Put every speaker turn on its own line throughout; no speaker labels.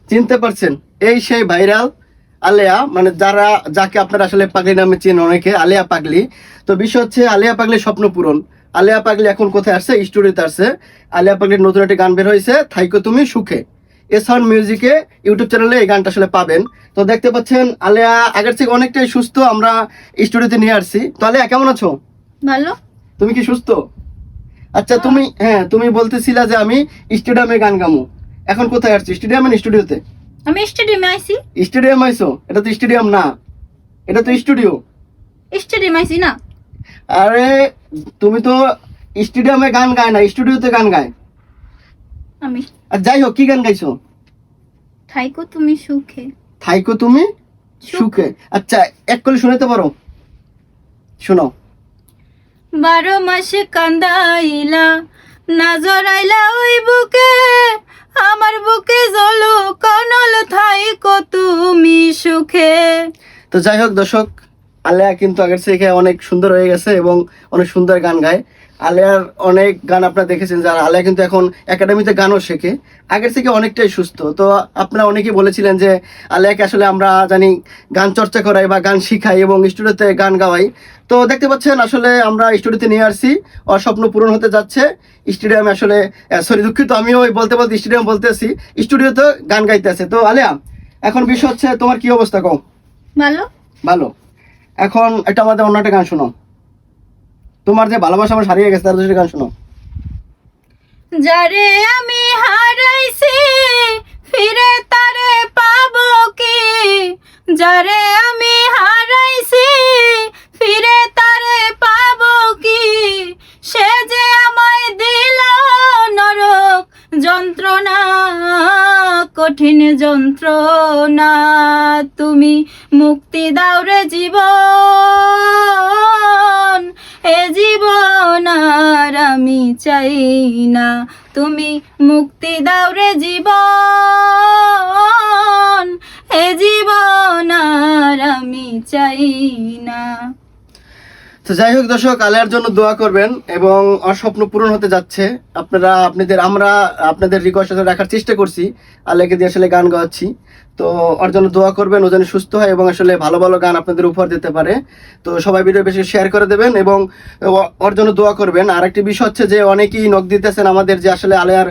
চিনতে পারছেন? এই সেই ভাইরাল আলেয়া, মানে যাকে আপনারা আসলে পাগলি নামে চেনেন অনেকে, আলেয়া পাগলি। তো বিষয় হচ্ছে আলেয়া পাগলির স্বপ্ন পূরণ। আলেয়া পাগলি এখন কোথায় আসছে? স্টুডিওতে আসছে। আলেয়া পাগলির নতুন একটা গান বের হয়েছে, থাইকো তুমি সুখে। এসাউন্ড মিউজিকে ইউটিউব চ্যানেলে এই গানটা আসলে পাবেন। তো দেখতে পাচ্ছেন আলেয়া আগের থেকে অনেকটাই সুস্থ, আমরা স্টুডিওতে নিয়ে আসছি। তো আলেয়া কেমন আছো?
ভালো।
তুমি কি সুস্থ? আচ্ছা তুমি বলতেছিলা যে আমি স্টেডিয়ামে গান গামু, এখন কোথায় আসছি? স্টেডিয়ামে না স্টুডিওতে?
আমি স্টেডিয়ামে আইছি।
স্টেডিয়াম আইছো? এটা তো স্টেডিয়াম না, এটা তো স্টুডিও।
স্টেডিয়াম আইছি না?
আরে তুমি তো স্টেডিয়ামে গান গায় না, স্টুডিওতে গান গায়।
আমি
আর যাই হোক, কি গান গাইছো?
থাইকো তুমি সুখে।
থাইকো তুমি সুখে। আচ্ছা, এক করে শোনাতে পারো? শোনো।
12 মাসে কান্দাইলা না জড়াইলা ওই বুকে, আমার বুকে জ্বলো কনল থাইকো তুমি সুখে।
তো যাই হোক দর্শক, আলেয়া কিন্তু আগের থেকে অনেক সুন্দর হয়ে গেছে এবং অনেক সুন্দর গান গায়। আলেয়ার অনেক গান আপনারা দেখেছেন, যারা আলেয়া কিন্তু এখন একাডেমিতে গানও শেখে, আগের থেকে অনেকটাই সুস্থ। তো আপনারা অনেকেই বলেছিলেন যে আলেয়াকে আসলে আমরা জানি গান চর্চা করাই বা গান শিখাই এবং স্টুডিওতে গান গাওয়াই। তো দেখতে পাচ্ছেন আসলে আমরা স্টুডিওতে নিয়ে আসছি, ওর স্বপ্ন পূরণ হতে যাচ্ছে। স্টেডিয়ামে আসলে সরি দুঃখিত, আমিও ওই বলতে বলতে স্টেডিয়াম বলতেছি, স্টুডিওতে গান গাইতে আছে। তো আলেয়া, এখন বিষয় হচ্ছে তোমার কি অবস্থা কও?
ভালো।
ভালো। এখন এটা আমাদের অন্য একটা গান শোনো, তোমার যে ভালোবাসা আমার হারিয়ে গেছে তার জন্য গান শোনো।
যারে আমি হারাইছি ফিরে তারে পাবো কি, যারে আমি হারাইছি ফিরে তারে পাবো কি, সে যে আমায় দিল নরক যন্ত্রণা, কঠিন যন্ত্রণা, তুমি মুক্তি দাও রে জীবন, এ জীবন আর আমি চাই না, তুমি মুক্তি দাও রে জীবন, এ জীবন আর আমি চাই না।
তো যাই হোক দর্শক, আলেয়ার জন্য দোয়া করবেন এবং ওর স্বপ্ন পূরণ হতে যাচ্ছে। আমরা আপনাদের রিকোয়েস্ট রাখার চেষ্টা করছি, আলেয়াকে দিয়ে আসলে গান গাওয়াচ্ছি। তো ওর জন্য দোয়া করবেন, ও যেন সুস্থ হয় এবং আসলে ভালো ভালো গান আপনাদের উপহার দিতে পারে। তো সবাই ভিডিও বেশি শেয়ার করে দেবেন এবং ওর জন্য দোয়া করবেন। আর একটি বিষয় হচ্ছে যে অনেকেই নক দিতেছেন আমাদের যে আসলে আলেয়ার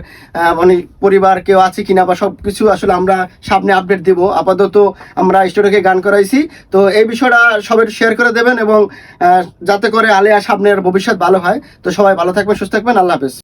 অনেক পরিবার কেউ আছে কিনা বা সব কিছু আসলে আমরা সামনে আপডেট দিব। আপাতত আমরা স্টুডিওকে গান করাইছি, তো এই বিষয়টা সবাই শেয়ার করে দেবেন এবং যাতে করে আলেয়া সামনের ভবিষ্যৎ ভালো হয়। তো সবাই ভালো থাকবেন, সুস্থ থাকবেন, আল্লাহ হাফেজ।